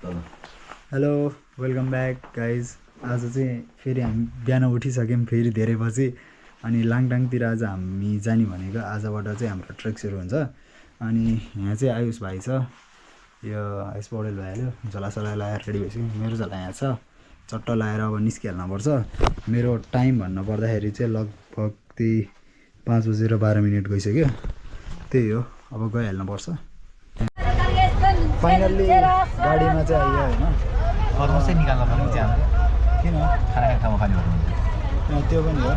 Hello welcome back guys. आज चाहिँ फेरि हामी बिहान उठिसक्यौँ फेरि धेरै पछि अनि लाङटाङतिर आज हामी जाने भनेको। आजबाट चाहिँ हाम्रो ट्रेक सुरु हुन्छ। अनि यहाँ चाहिँ आयुष भाइ छ, यो आयुष पौडेल भाइले झोलासोला लगाएर रेडी भइसक्यो। मेरो झोला यहाँ छ, चट्ट लगाएर अब निस्किहाल्नुपर्छ। मेरो टाइम भन्नु पर्दाखेरि चाहिँ लगभग त्यही 5:12 गइसक्यो। त्यही हो, अब गइहाल्नुपर्छ। फाइनल्ली गाडीमा चाहिँ आइयो होइन। फर्मसै निकाल्न पर्ने चाहिँ हाम्रो किन खाना ठाउँमा खाने भन्नुहुन्छ त्यो पनि हो।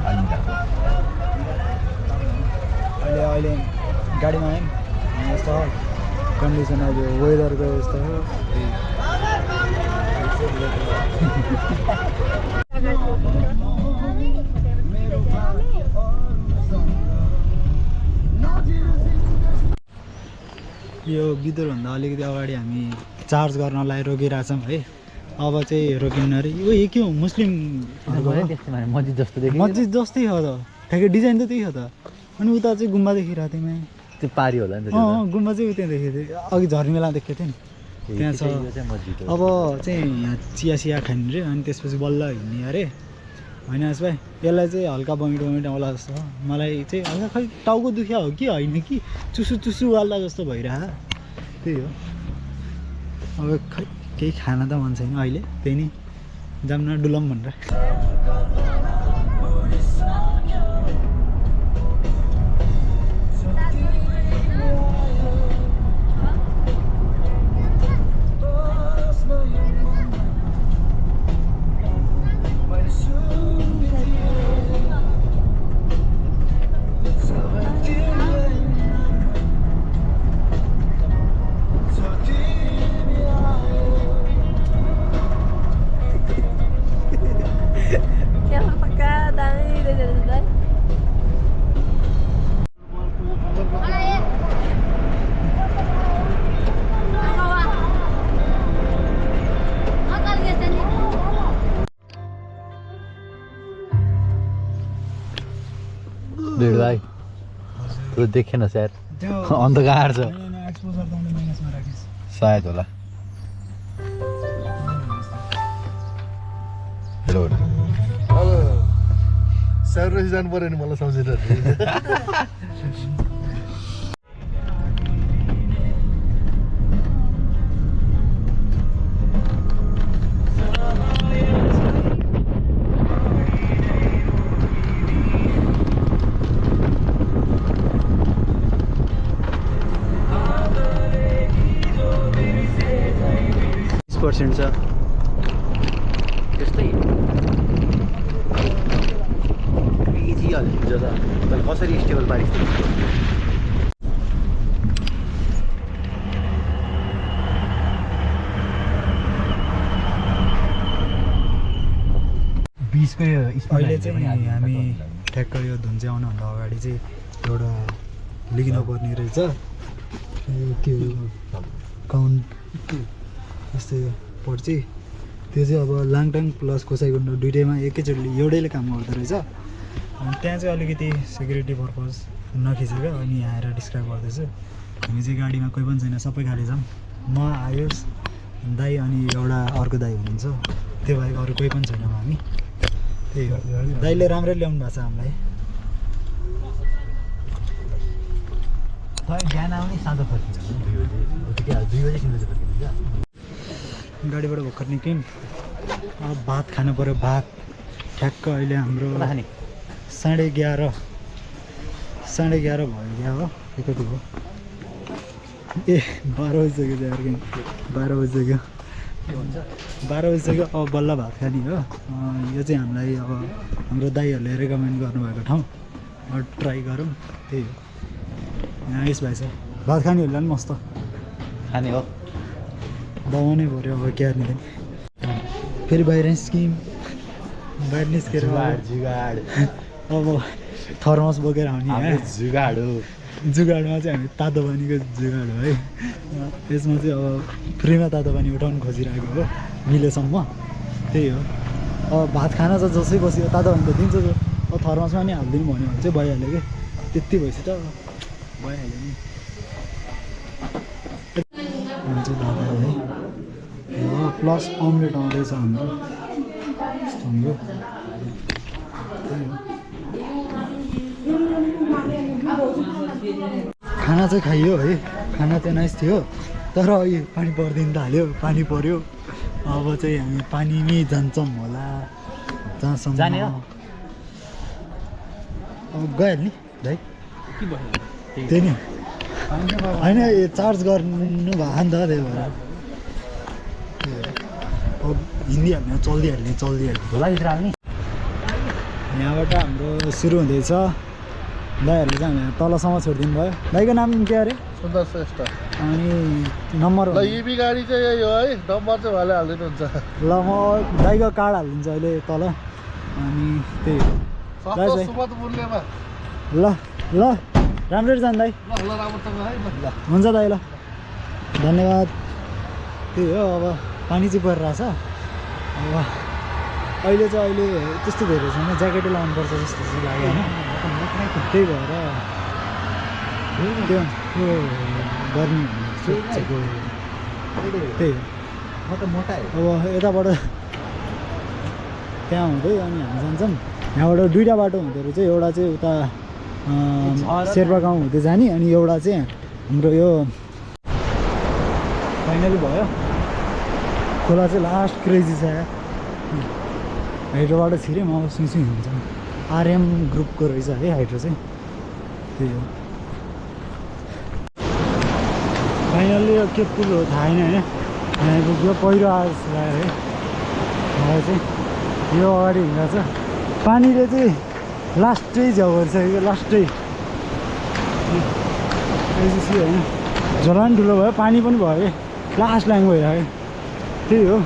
अहिले गाडीमा आयौँ, यस्तो कन्डिसन अहिले वेदरको यस्तो हो। यो बिदुरभन्दा अलिकति अगाडि हामी चार्ज गर्नलाई रोकिरहेछौँ है। अब चाहिँ रोकिन्न अरे। यो के हो, मुस्लिम मस्जिद जस्तो देखियो। मस्जिद जस्तै हो त, ठ्याक्कै डिजाइन त त्यही हो त। अनि उता चाहिँ गुम्बा देखिरहेको थिएँ मैं। त्यो पारी होला नि त। गुम्बा चाहिँ उता देखेको थिएँ, अघि झर्मेला देखेको थिएँ नि त्यहाँ छ। अब चाहिँ यहाँ चिया खाने रे, अनि त्यसपछि बल्ल हिँड्ने अरे होइन यस भाइ। यसलाई चाहिँ हल्का बमिट आउला जस्तो हो। मलाई चाहिँ हल्का खै टाउको दुख्या हो कि होइन कि चुसु वाल्दा जस्तो भइरह। त्यही हो। अब खै केही खान त मन छैन अहिले, त्यही नि जाऊँ न डुलम भनेर। भाइ त्यो देखेन सायद, अन्धकार छ सायद होला। हेलो सर रही जानु पर्यो नि मलाई सम्झेर। % छ त्यस्तै क्रेजी हाल्छ त। तैँले कसरी स्टेबल पारिस्? अहिले चाहिँ हामी ठ्याक्क यो धुन्चे आउनुभन्दा अगाडि चाहिँ एउटा लिनुपर्ने रहेछ। के हो काउन्ट यस्तै पर्ची, त्यो चाहिँ अब लाङटाङ प्लस कोसाइगुन्डा दुइटैमा एकैचोटि एउटैले काम गर्दो रहेछ। अनि त्यहाँ चाहिँ अलिकति सेक्युरिटी पर्पज नखिचेको, अनि यहाँ आएर डिस्क्राइब गर्दैछु। हामी चाहिँ गाडीमा कोही पनि छैन, सबै खाली छौँ। म, आयुष दाई अनि एउटा अर्को दाई हुनुहुन्छ, त्यो बाहेक अरू कोही पनि छैनौँ हामी। त्यही हो, दाइले राम्रै ल्याउनु भएको छ हामीलाई। बिहान आउने साँझ फर्किन्छ 2 बजे फर्किन्छ। गाडीबाट भर्खर निक्यौँ, अब भात खानु पऱ्यो। भात ठ्याक्क अहिले हाम्रो 11:30 भयो क्या हो। कति हो ए 12 बजिसक्यो चाहिँ अर्कै 12 बजिसक्यो 12 बजिसक्यो। अब बल्ल भात खाने हो। यो चाहिँ हामीलाई अब हाम्रो दाइहरूले रेकमेन्ड गर्नुभएको ठाउँ, ट्राई गरौँ। त्यही हो, यहाँ यस भाइ छ। भात खानेहरूलाई पनि मस्त खाने हो, दबाउनै पऱ्यो अब क्या नि। फेरि बाहिर निस्क्यौँ, बाहिर निस्केर अब थर्मस बोकेर आउने जुगाड हो। जुगाडमा चाहिँ हामी तातो पानीको जुगाड हो है। यसमा चाहिँ अब फ्रीमा तातो पानी उठाउनु खोजिरहेको हो मिलेसम्म। त्यही हो, अब भात खाना चाहिँ जसै बस्यो तातो पानी त दिन्छ। अब थर्मसमा नि हालिदिनु भन्यो भने चाहिँ भइहाल्यो कि, त्यति भएपछि त भइहाल्यो नि। हुन्छ दादा है। प्लस अमलेट आउँदैछ हाम्रो हाम्रो खाना चाहिँ खाइयो है खाना चाहिँ नाइस थियो तर अहिले पानी पर्दिन थाल्यो पानी पर्यो अब चाहिँ हामी पानीमै जान्छौँ होला जहाँसम्म जाने हो? अब गइहाल्ने भाइ के भयो त्यही नि होइन यो चार्ज गर्नु भयो नि त त्यही भएर अब हिँडिहाल्ने चल्दिहाल्ने झोलाभित्र हाल्ने यहाँबाट हाम्रो सुरु हुँदैछ दाइहरूले चाहिँ हामी तलसम्म छोडिदिनु भयो दाइको नाम के अरे सुन्दर श्रेष्ठ अनि नम्बर ल इबी गाडी चाहिँ यही हो है नम्बर चाहिँ उहाँले हालिदिनुहुन्छ ल म दाइको कार्ड हालिदिन्छु अहिले तल अनि त्यही हो सस्तो सुपथ मूल्यमा ल ल राम्ररी जानु दाइ ल राम्रोसँग है ल हुन्छ दाइ ल धन्यवाद त्यही हो अब पानी चाहिँ परिरहेछ अब अहिले त्यस्तो धेरै छैन ज्याकेटै लाउनुपर्छ जस्तो चाहिँ लाग्यो होइन त्यही भएर त्यो गर्मी सोचेको त्यही हो म त मोटा अब यताबाट त्यहाँ हुँदै अनि हामी जान्छौँ यहाँबाट दुईवटा बाटो हुँदो रहेछ एउटा चाहिँ उता शेर्पा गाउँ हुँदै जाने अनि एउटा चाहिँ हाम्रो यो फाइनली भयो खोला चाहिँ लास्ट क्रेजी छ यार हाइड्रोबाट छिरेँ म अब सुइसु हिँड्छ आरएम ग्रुपको रहेछ है हाइड्रो चाहिँ त्यही हो फाइनल्ली के पुल हो थाहा छैन होइन यहाँ आइपुग्यो पहिरो आएछ है मलाई चाहिँ यो अगाडि हिँड्दा छ पानीले चाहिँ लास्टै झरिसक्यो लास्टै होइन झोला पनि ठुलो भयो पानी पनि भयो कि लास्ट लाइन भइरहेको त्यही हो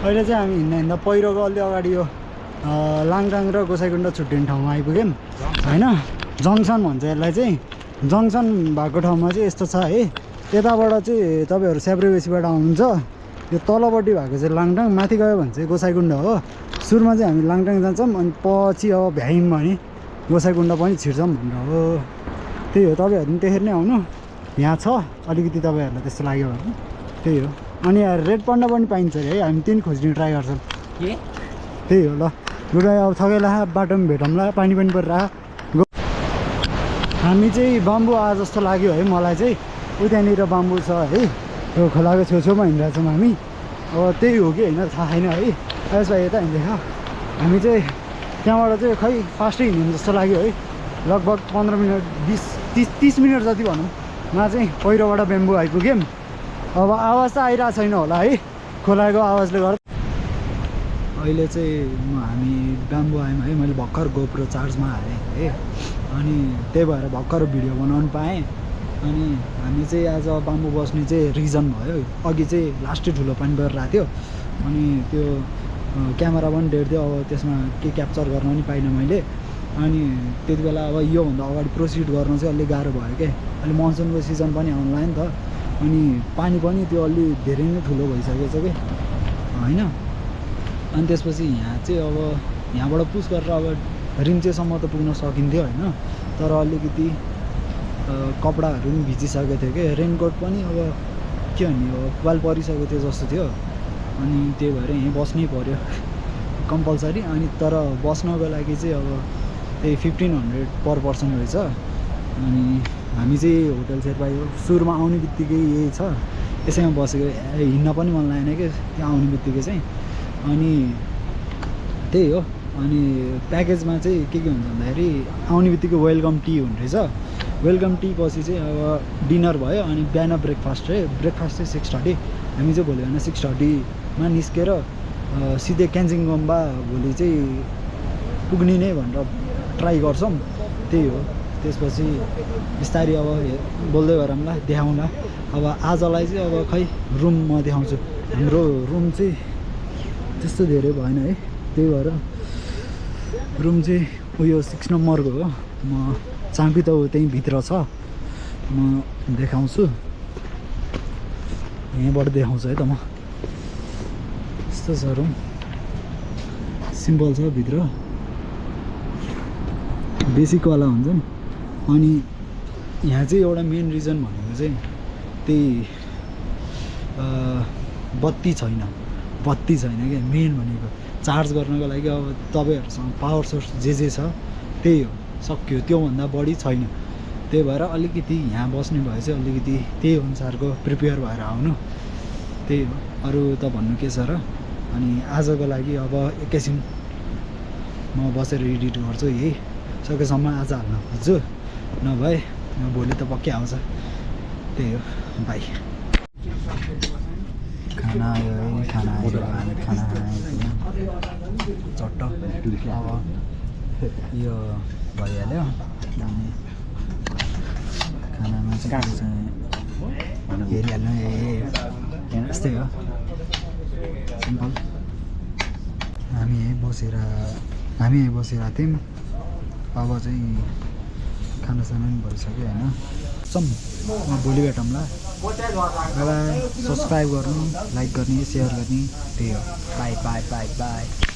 अहिले चाहिँ हामी हिँड्दा पहिरोको अलि अगाडि यो लाङटाङ र गोसाइकुण्ड छुट्टिने ठाउँमा आइपुग्यौँ होइन जङ्सन भन्छ यसलाई चाहिँ जङ्सन भएको ठाउँमा चाहिँ यस्तो छ है यताबाट चाहिँ तपाईँहरू स्याब्रेबेसीबाट आउनुहुन्छ यो तलपट्टि भएको चाहिँ लाङटाङ माथि गयो भने चाहिँ गोसाइकुण्ड हो सुरुमा चाहिँ हामी लाङटाङ जान्छौँ अनि पछि अब भ्यायौँ भने गोसाइकुण्ड पनि छिर्छौँ भनेर हो त्यही हो तपाईँहरू पनि त्यसरी नै आउनु यहाँ छ अलिकति तपाईँहरूलाई त्यस्तो लाग्यो भने त्यही हो अनि रेड पन्डा पनि पाइन्छ अरे है हामी त्यही खोज्ने ट्राई गर्छौँ के त्यही हो ल लुगा अब थगेला बाटोमा भेटौँला पानी पनि परिरह हामी चाहिँ बाम्बो आ जस्तो लाग्यो है मलाई चाहिँ उतानिर बाम्बो छ है यो खोलाको छेउछेउमा हिँडिरहेको छौँ हामी अब त्यही हो कि होइन थाहा छैन है यसमा यता हिँड्दैछ हामी चाहिँ त्यहाँबाट चाहिँ खै फास्टै हिँड्यौँ जस्तो लाग्यो है लगभग 15 मिनट 20-30 मिनट जति भनौँ मा चाहिँ पहिरोबाट बेम्बो आइपुग्यौँ अब आवाज त आइरहेको छैन होला है खोलाको आवाजले गर्दा अहिले चाहिँ हामी बाम्बो आयौँ है मैले भर्खर गोप्रो चार्जमा हालेँ है अनि त्यही भएर भर्खर भिडियो बनाउनु पाएँ अनि हामी चाहिँ आज बाम्बो बस्ने चाहिँ रिजन भयो अघि चाहिँ लास्टै ठुलो पानी परिरहेको थियो अनि त्यो क्यामेरा पनि डेढ थियो अब त्यसमा के क्याप्चर गर्न पनि पाइनँ मैले अनि त्यति बेला अब योभन्दा अगाडि प्रोसिड गर्न चाहिँ अलिक गाह्रो भयो क्या अहिले मनसुनको सिजन पनि आउनु लाग्यो नि त अनि पानी पनि त्यो अलि धेरै नै ठुलो भइसकेको छ कि होइन अनि त्यसपछि यहाँ चाहिँ अब यहाँबाट पुस गरेर अब रिम्चेसम्म त पुग्न सकिन्थ्यो होइन तर अलिकति कपडाहरू पनि भिजिसकेको थियो कि रेनकोट पनि अब के भन्ने हो पाल परिसकेको थियो जस्तो थियो अनि त्यही भएर यहीँ बस्नै पऱ्यो कम्पलसरी अनि तर बस्नको लागि चाहिँ अब त्यही 1500 पर पर्सन रहेछ अनि हामी चाहिँ होटल शेर्पा सुरुमा आउने बित्तिकै यही छ यसैमा बसेको हिँड्न पनि मन लागेन कि त्यहाँ आउने बित्तिकै चाहिँ अनि त्यही हो अनि प्याकेजमा चाहिँ के हुन्छ भन्दाखेरि आउने बित्तिकै वेलकम टी हुने रहेछ वेलकम टी पछि चाहिँ अब डिनर भयो अनि बिहान ब्रेकफास्ट है ब्रेकफास्ट चाहिँ 6:30 हामी चाहिँ भोलि बिहान 6:30मा निस्केर सिधै क्यान्जिङ गुम्बा भोलि चाहिँ पुग्ने नै भनेर ट्राई गर्छौँ त्यही हो त्यसपछि बिस्तारै अब बोल्दै गरौँला देखाउँला अब आजलाई चाहिँ अब खै रुम म देखाउँछु हाम्रो रुम चाहिँ त्यस्तो धेरै भएन है त्यही भएर रुम चाहिँ उयो 6 नम्बरको हो म चाबी त त्यहीँ भित्र छ म देखाउँछु यहीँबाट देखाउँछु है त म यस्तो छ रुम सिम्पल छ भित्र बेसिकवाला हुन्छ नि अनि यहाँ चाहिँ एउटा मेन रिजन भनेको चाहिँ त्यही बत्ती छैन क्या मेन भनेको चार्ज गर्नको लागि अब तपाईँहरूसँग पावर सोर्स जे छ त्यही हो सक्यो त्योभन्दा बढी छैन त्यही भएर अलिकति यहाँ बस्ने भए चाहिँ अलिकति त्यही अनुसारको प्रिपेयर भएर आउनु त्यही हो अरू त भन्नु के छ र अनि आजको लागि अब एकैछिन म बसेर एडिट गर्छु यही सकेसम्म आज हाल्न खोज्छु नभए भोलि त पक्कै आउँछ त्यही हो बाई खाना आयो है खाना आयो हामी खाना खायो चट्ट अब यो भइहाल्यो अनि खानामा चाहिँ हेरिहाल्नु यस्तै हो सिम्पल हामी यहीँ बसेर थियौँ अब चाहिँ खानासाना पनि भइसक्यो होइन म भोलि भेटौँला सब्सक्राइब गर्नु लाइक गर्ने सेयर गर्ने त्यही हो बाई बाई बाई बाई